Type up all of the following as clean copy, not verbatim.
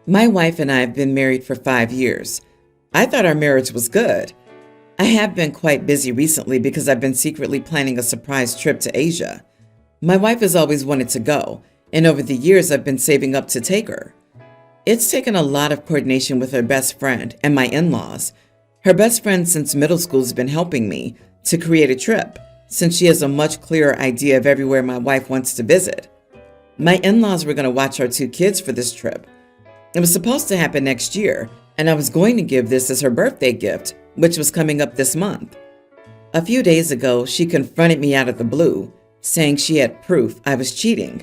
My wife and I have been married for 5 years. I thought our marriage was good. I have been quite busy recently because I've been secretly planning a surprise trip to Asia. My wife has always wanted to go, and over the years I've been saving up to take her. It's taken a lot of coordination with her best friend and my in-laws. Her best friend since middle school has been helping me to create a trip, since she has a much clearer idea of everywhere my wife wants to visit. My in-laws were going to watch our 2 kids for this trip. It was supposed to happen next year, and I was going to give this as her birthday gift, which was coming up this month. A few days ago, she confronted me out of the blue, saying she had proof I was cheating.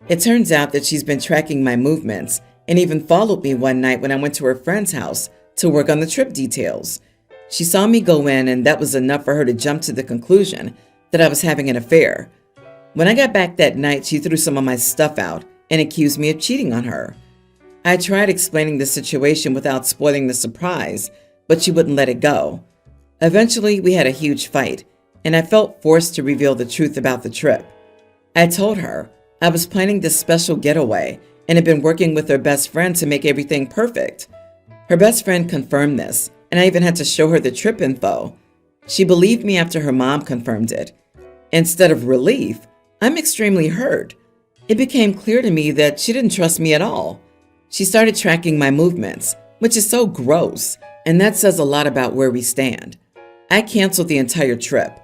It turns out that she's been tracking my movements and even followed me one night when I went to her friend's house to work on the trip details. She saw me go in, and that was enough for her to jump to the conclusion that I was having an affair. When I got back that night, she threw some of my stuff out and accused me of cheating on her. I tried explaining the situation without spoiling the surprise, but she wouldn't let it go. Eventually, we had a huge fight, and I felt forced to reveal the truth about the trip. I told her I was planning this special getaway and had been working with her best friend to make everything perfect. Her best friend confirmed this, and I even had to show her the trip info. She believed me after her mom confirmed it. Instead of relief, I'm extremely hurt. It became clear to me that she didn't trust me at all. She started tracking my movements, which is so gross, and that says a lot about where we stand. I canceled the entire trip.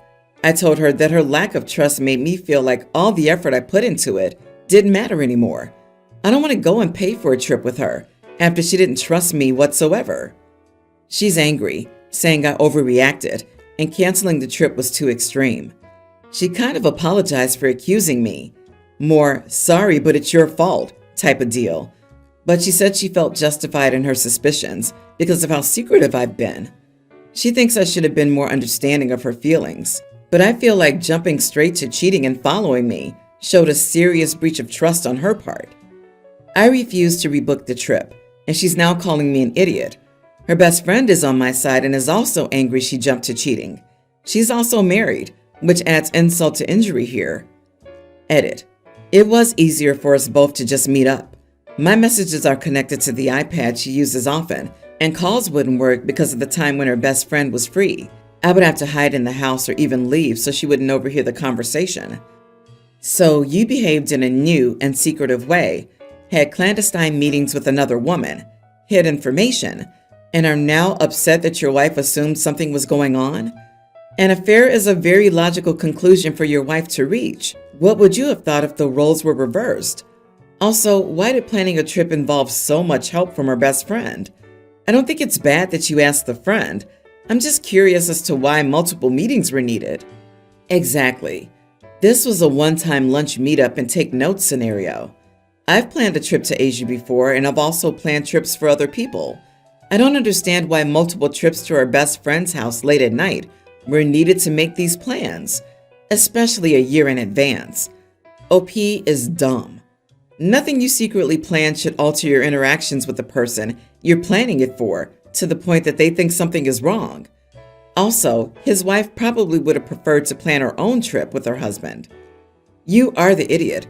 I told her that her lack of trust made me feel like all the effort I put into it didn't matter anymore. I don't want to go and pay for a trip with her after she didn't trust me whatsoever. She's angry, saying I overreacted and canceling the trip was too extreme. She kind of apologized for accusing me. More, sorry, but it's your fault type of deal. But she said she felt justified in her suspicions because of how secretive I've been. She thinks I should have been more understanding of her feelings, but I feel like jumping straight to cheating and following me showed a serious breach of trust on her part. I refused to rebook the trip, and she's now calling me an idiot. Her best friend is on my side and is also angry she jumped to cheating. She's also married, which adds insult to injury here. Edit. It was easier for us both to just meet up. My messages are connected to the iPad she uses often, and calls wouldn't work because of the time when her best friend was free. I would have to hide in the house or even leave so she wouldn't overhear the conversation. So you behaved in a new and secretive way, had clandestine meetings with another woman, hid information, and are now upset that your wife assumed something was going on? An affair is a very logical conclusion for your wife to reach. What would you have thought if the roles were reversed? Also, why did planning a trip involve so much help from her best friend? I don't think it's bad that you asked the friend. I'm just curious as to why multiple meetings were needed. Exactly. This was a one-time lunch meetup and take notes scenario. I've planned a trip to Asia before, and I've also planned trips for other people. I don't understand why multiple trips to our best friend's house late at night were needed to make these plans, especially a year in advance. OP is dumb. Nothing you secretly plan should alter your interactions with the person you're planning it for to the point that they think something is wrong. Also, his wife probably would have preferred to plan her own trip with her husband. You are the idiot.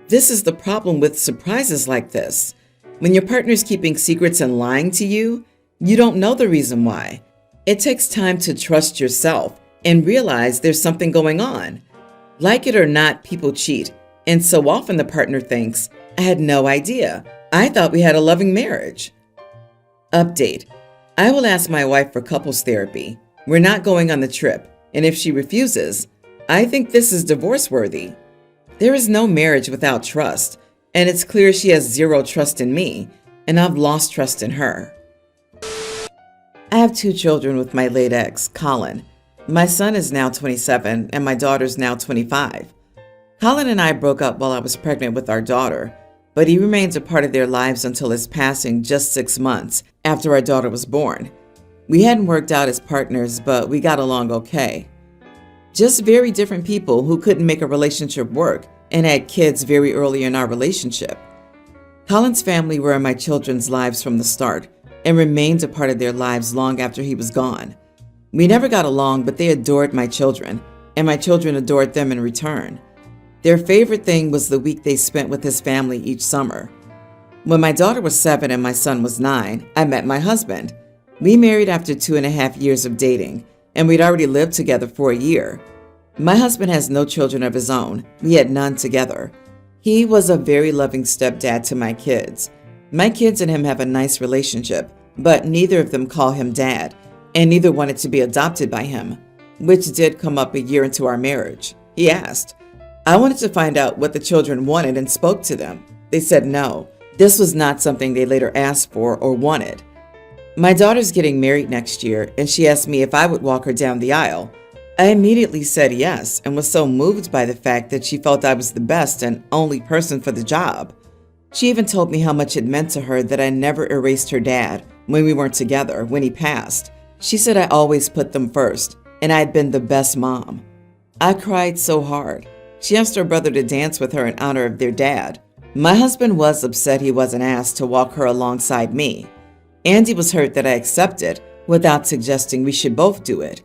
This is the problem with surprises like this. When your partner's keeping secrets and lying to you, you don't know the reason why. It takes time to trust yourself and realize there's something going on. Like it or not, people cheat, and so often the partner thinks, I had no idea. I thought we had a loving marriage. Update. I will ask my wife for couples therapy. We're not going on the trip, and if she refuses, I think this is divorce-worthy. There is no marriage without trust, and it's clear she has zero trust in me, and I've lost trust in her. I have 2 children with my late ex, Colin. My son is now 27, and my daughter's now 25. Colin and I broke up while I was pregnant with our daughter, but he remains a part of their lives until his passing just 6 months after our daughter was born. We hadn't worked out as partners, but we got along okay. Just very different people who couldn't make a relationship work and had kids very early in our relationship. Colin's family were in my children's lives from the start and remained a part of their lives long after he was gone. We never got along, but they adored my children, and my children adored them in return. Their favorite thing was the week they spent with his family each summer. When my daughter was 7 and my son was 9, I met my husband. We married after 2.5 years of dating, and we'd already lived together for a year. My husband has no children of his own. We had none together. He was a very loving stepdad to my kids. My kids and him have a nice relationship, but neither of them call him dad, and neither wanted to be adopted by him, which did come up a year into our marriage. He asked. I wanted to find out what the children wanted and spoke to them. They said no. This was not something they later asked for or wanted. My daughter's getting married next year, and she asked me if I would walk her down the aisle. I immediately said yes and was so moved by the fact that she felt I was the best and only person for the job. She even told me how much it meant to her that I never erased her dad when we weren't together when he passed. She said I always put them first, and I had been the best mom. I cried so hard. She asked her brother to dance with her in honor of their dad. My husband was upset he wasn't asked to walk her alongside me. Andy was hurt that I accepted without suggesting we should both do it.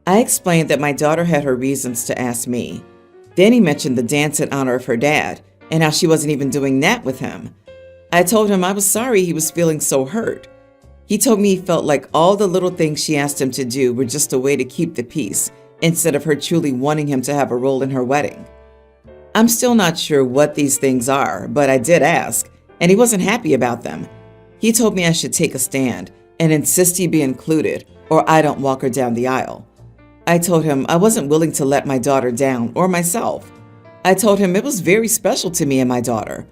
I explained that my daughter had her reasons to ask me. Then he mentioned the dance in honor of her dad and how she wasn't even doing that with him. I told him I was sorry he was feeling so hurt. He told me he felt like all the little things she asked him to do were just a way to keep the peace instead of her truly wanting him to have a role in her wedding. I'm still not sure what these things are, but I did ask, and he wasn't happy about them. He told me I should take a stand and insist he be included or I don't walk her down the aisle. I told him I wasn't willing to let my daughter down or myself. I told him it was very special to me and my daughter.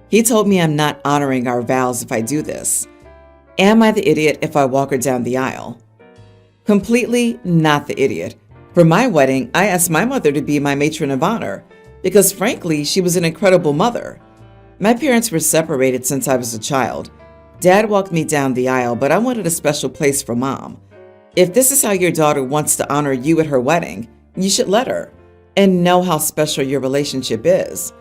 He told me I'm not honoring our vows if I do this. Am I the idiot if I walk her down the aisle? Completely not the idiot. For my wedding, I asked my mother to be my matron of honor because frankly, she was an incredible mother. My parents were separated since I was a child. Dad walked me down the aisle, but I wanted a special place for Mom. If this is how your daughter wants to honor you at her wedding, you should let her and know how special your relationship is.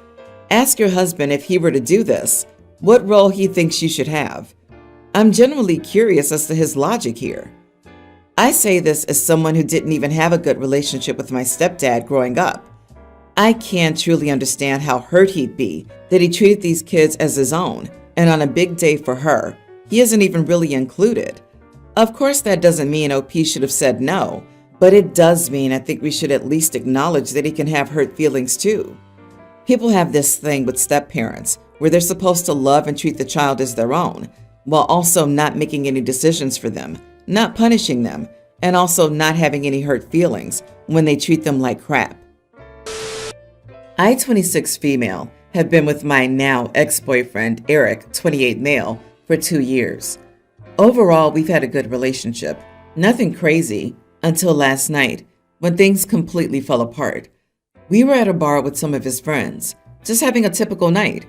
Ask your husband if he were to do this, what role he thinks you should have. I'm genuinely curious as to his logic here. I say this as someone who didn't even have a good relationship with my stepdad growing up. I can't truly understand how hurt he'd be that he treated these kids as his own, and on a big day for her, he isn't even really included. Of course, that doesn't mean OP should have said no, but it does mean I think we should at least acknowledge that he can have hurt feelings too. People have this thing with step-parents where they're supposed to love and treat the child as their own, while also not making any decisions for them, not punishing them, and also not having any hurt feelings when they treat them like crap. I, 26 female, have been with my now ex-boyfriend, Eric, 28 male, for 2 years. Overall, we've had a good relationship. Nothing crazy until last night when things completely fell apart. We were at a bar with some of his friends, just having a typical night.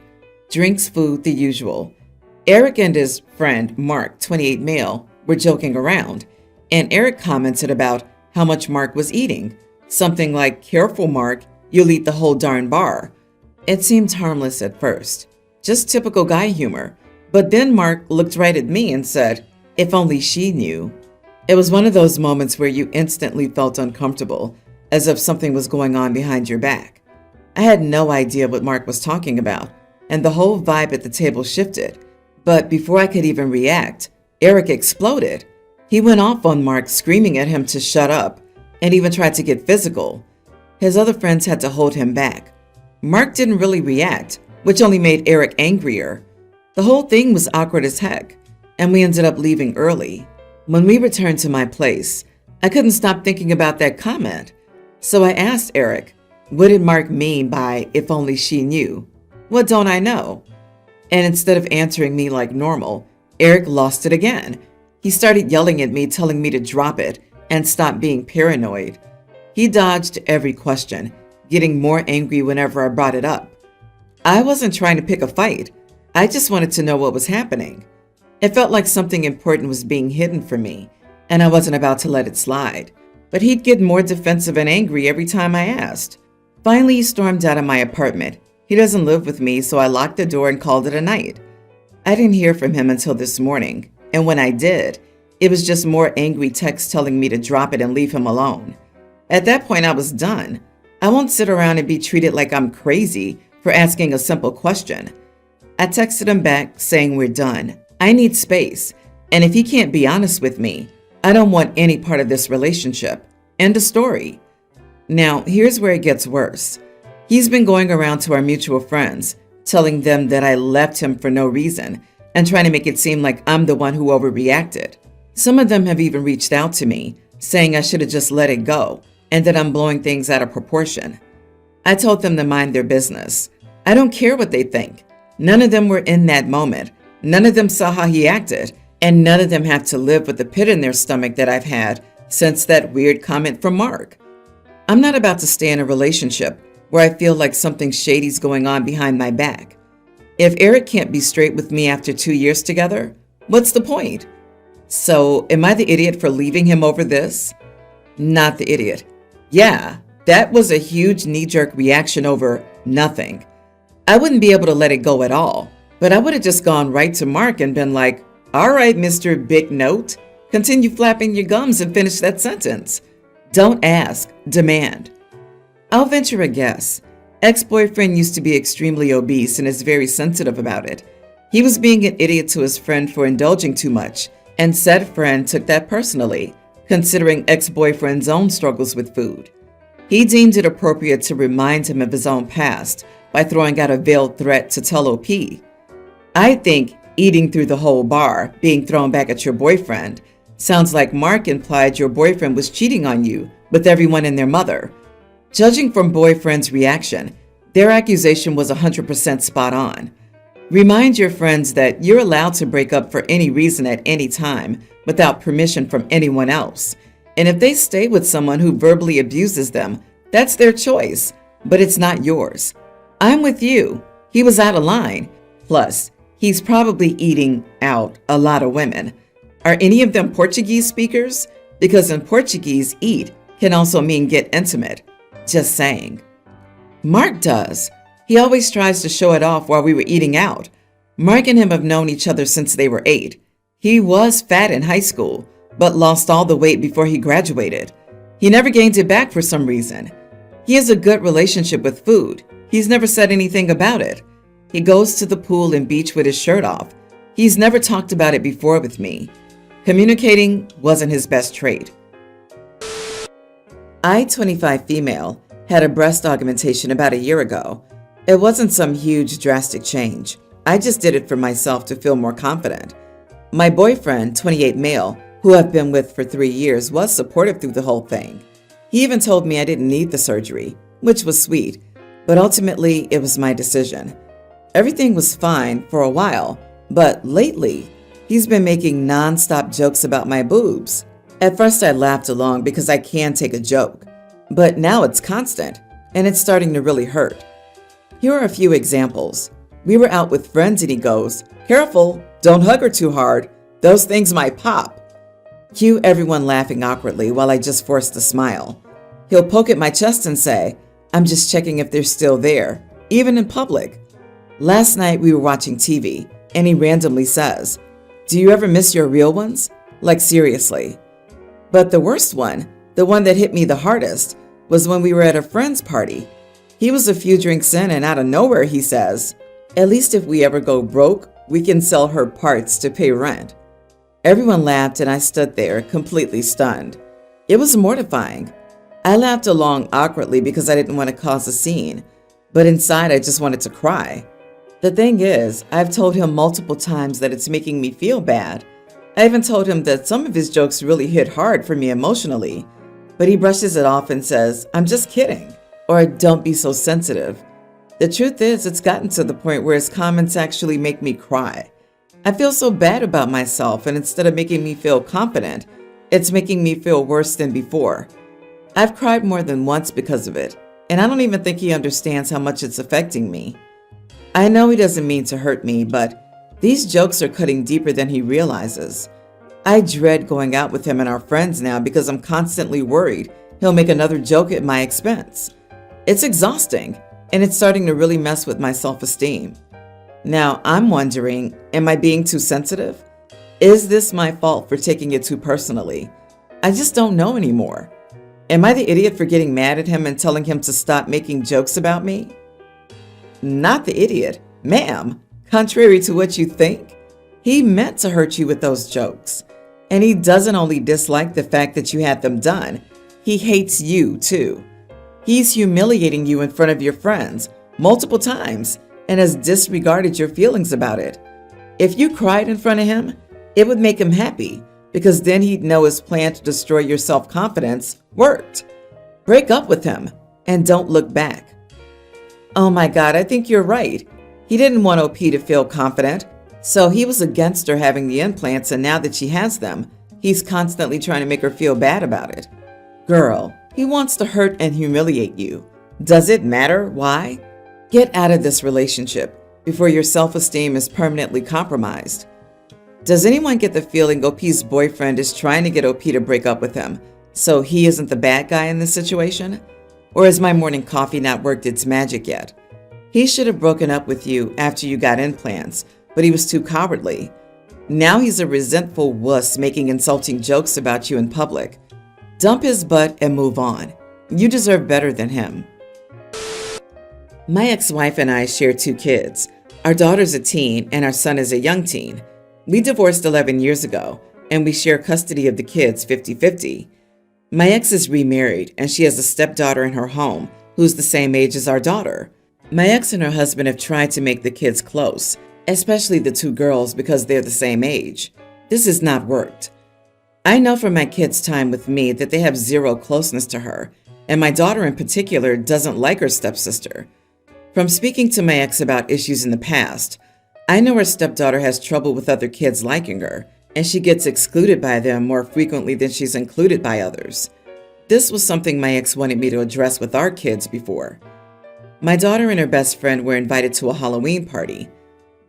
Drinks, food, the usual. Eric and his friend, Mark, 28 male, were joking around, and Eric commented about how much Mark was eating. Something like, "Careful, Mark, you'll eat the whole darn bar." It seemed harmless at first, just typical guy humor. But then Mark looked right at me and said, "If only she knew." It was one of those moments where you instantly felt uncomfortable, as if something was going on behind your back. I had no idea what Mark was talking about, and the whole vibe at the table shifted. But before I could even react, Eric exploded. He went off on Mark, screaming at him to shut up, and even tried to get physical. His other friends had to hold him back. Mark didn't really react, which only made Eric angrier. The whole thing was awkward as heck, and we ended up leaving early. When we returned to my place, I couldn't stop thinking about that comment. So I asked Eric, what did Mark mean by "if only she knew"? What don't I know? And instead of answering me like normal, Eric lost it again. He started yelling at me, telling me to drop it and stop being paranoid. He dodged every question, getting more angry whenever I brought it up. I wasn't trying to pick a fight. I just wanted to know what was happening. It felt like something important was being hidden from me, and I wasn't about to let it slide. But he'd get more defensive and angry every time I asked. Finally, he stormed out of my apartment. He doesn't live with me, so I locked the door and called it a night. I didn't hear from him until this morning, and when I did, it was just more angry texts telling me to drop it and leave him alone. At that point, I was done. I won't sit around and be treated like I'm crazy for asking a simple question. I texted him back saying we're done. I need space, and if he can't be honest with me, I don't want any part of this relationship. End of story. Now, here's where it gets worse. He's been going around to our mutual friends, telling them that I left him for no reason and trying to make it seem like I'm the one who overreacted. Some of them have even reached out to me, saying I should have just let it go and that I'm blowing things out of proportion. I told them to mind their business. I don't care what they think. None of them were in that moment. None of them saw how he acted, and none of them have to live with the pit in their stomach that I've had since that weird comment from Mark. I'm not about to stay in a relationship where I feel like something shady's going on behind my back. If Eric can't be straight with me after 2 years together, what's the point? So, am I the idiot for leaving him over this? Not the idiot. Yeah, that was a huge knee-jerk reaction over nothing. I wouldn't be able to let it go at all, but I would have just gone right to Mark and been like, all right, Mr. Big Note, continue flapping your gums and finish that sentence. Don't ask, demand. I'll venture a guess. Ex-boyfriend used to be extremely obese and is very sensitive about it. He was being an idiot to his friend for indulging too much, and said friend took that personally, considering ex-boyfriend's own struggles with food. He deemed it appropriate to remind him of his own past by throwing out a veiled threat to tell OP. I think eating through the whole bar, being thrown back at your boyfriend, sounds like Mark implied your boyfriend was cheating on you with everyone and their mother. Judging from boyfriend's reaction, their accusation was 100% spot on. Remind your friends that you're allowed to break up for any reason at any time without permission from anyone else. And if they stay with someone who verbally abuses them, that's their choice, but it's not yours. I'm with you. He was out of line. Plus, he's probably eating out a lot of women. Are any of them Portuguese speakers? Because in Portuguese, eat can also mean get intimate. Just saying. Mark does. He always tries to show it off while we were eating out. Mark and him have known each other since they were 8. He was fat in high school, but lost all the weight before he graduated. He never gained it back for some reason. He has a good relationship with food. He's never said anything about it. He goes to the pool and beach with his shirt off. He's never talked about it before with me. Communicating wasn't his best trait. I, 25 female, had a breast augmentation about a year ago. It wasn't some huge drastic change. I just did it for myself to feel more confident. My boyfriend, 28 male, who I've been with for 3 years, was supportive through the whole thing. He even told me I didn't need the surgery, which was sweet, but ultimately it was my decision. Everything was fine for a while, but lately, he's been making non-stop jokes about my boobs. At first I laughed along because I can take a joke, but now it's constant, and it's starting to really hurt. Here are a few examples. We were out with friends and he goes, "Careful, don't hug her too hard. Those things might pop." Cue everyone laughing awkwardly while I just forced a smile. He'll poke at my chest and say, "I'm just checking if they're still there," even in public. Last night we were watching TV and he randomly says, "Do you ever miss your real ones?" Like seriously. But the worst one, the one that hit me the hardest, was when we were at a friend's party. He was a few drinks in and out of nowhere he says, "At least if we ever go broke, we can sell her parts to pay rent." Everyone laughed and I stood there completely stunned. It was mortifying. I laughed along awkwardly because I didn't want to cause a scene, but inside I just wanted to cry. The thing is, I've told him multiple times that it's making me feel bad. I even told him that some of his jokes really hit hard for me emotionally, but he brushes it off and says, "I'm just kidding," or "Don't be so sensitive." The truth is, it's gotten to the point where his comments actually make me cry. I feel so bad about myself, and instead of making me feel confident, it's making me feel worse than before. I've cried more than once because of it, and I don't even think he understands how much it's affecting me. I know he doesn't mean to hurt me, but these jokes are cutting deeper than he realizes. I dread going out with him and our friends now because I'm constantly worried he'll make another joke at my expense. It's exhausting, and it's starting to really mess with my self-esteem. Now, I'm wondering, am I being too sensitive? Is this my fault for taking it too personally? I just don't know anymore. Am I the idiot for getting mad at him and telling him to stop making jokes about me? Not the idiot. Ma'am, Contrary to what you think, he meant to hurt you with those jokes. And he doesn't only dislike the fact that you had them done, he hates you too. He's humiliating you in front of your friends multiple times and has disregarded your feelings about it. If you cried in front of him, it would make him happy because then he'd know his plan to destroy your self-confidence worked. Break up with him and don't look back. Oh my God, I think you're right. He didn't want OP to feel confident, so he was against her having the implants, and now that she has them, he's constantly trying to make her feel bad about it. Girl, he wants to hurt and humiliate you. Does it matter why? Get out of this relationship before your self-esteem is permanently compromised. Does anyone get the feeling OP's boyfriend is trying to get OP to break up with him, so he isn't the bad guy in this situation? Or has my morning coffee not worked its magic yet? He should have broken up with you after you got implants, but he was too cowardly. Now he's a resentful wuss making insulting jokes about you in public. Dump his butt and move on. You deserve better than him. My ex-wife and I share 2 kids. Our daughter's a teen and our son is a young teen. We divorced 11 years ago, and we share custody of the kids 50-50. My ex is remarried, and she has a stepdaughter in her home who's the same age as our daughter. My ex and her husband have tried to make the kids close, especially the 2 girls because they're the same age. This has not worked. I know from my kids' time with me that they have zero closeness to her, and my daughter in particular doesn't like her stepsister. From speaking to my ex about issues in the past, I know her stepdaughter has trouble with other kids liking her, and she gets excluded by them more frequently than she's included by others. This was something my ex wanted me to address with our kids before. My daughter and her best friend were invited to a Halloween party.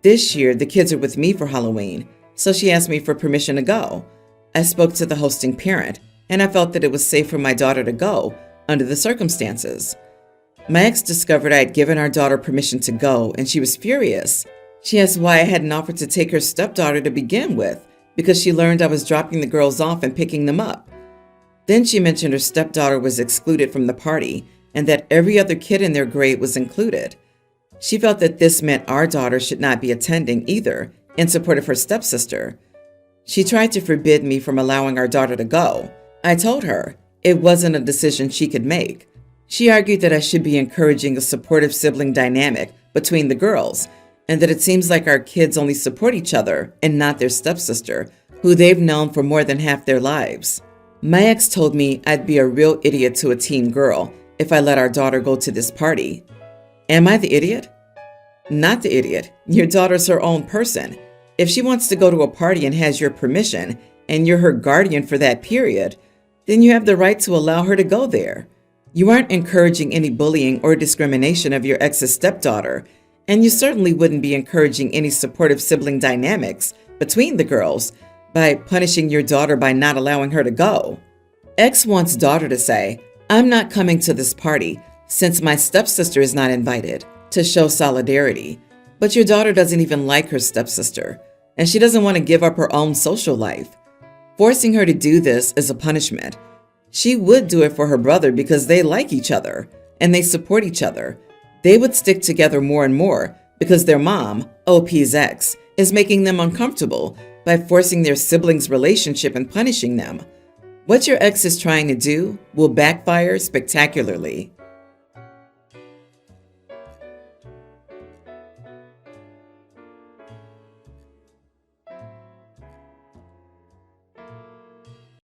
This year, the kids are with me for Halloween, so she asked me for permission to go. I spoke to the hosting parent, and I felt that it was safe for my daughter to go under the circumstances. My ex discovered I had given our daughter permission to go, and she was furious. She asked why I hadn't offered to take her stepdaughter to begin with, because she learned I was dropping the girls off and picking them up. Then she mentioned her stepdaughter was excluded from the party and that every other kid in their grade was included. She felt that this meant our daughter should not be attending either in support of her stepsister. She tried to forbid me from allowing our daughter to go. I told her it wasn't a decision she could make. She argued that I should be encouraging a supportive sibling dynamic between the girls, and that it seems like our kids only support each other and not their stepsister, who they've known for more than half their lives. My ex told me I'd be a real idiot to a teen girl if I let our daughter go to this party. Am I the idiot? Not the idiot. Your daughter's her own person. If she wants to go to a party and has your permission, and you're her guardian for that period, then you have the right to allow her to go there. You aren't encouraging any bullying or discrimination of your ex's stepdaughter, and you certainly wouldn't be encouraging any supportive sibling dynamics between the girls by punishing your daughter by not allowing her to go. Ex wants daughter to say, "I'm not coming to this party since my stepsister is not invited," to show solidarity. But your daughter doesn't even like her stepsister, and she doesn't want to give up her own social life. Forcing her to do this is a punishment. She would do it for her brother because they like each other and they support each other. They would stick together more and more because their mom, OP's ex, is making them uncomfortable by forcing their siblings' relationship and punishing them. What your ex is trying to do will backfire spectacularly.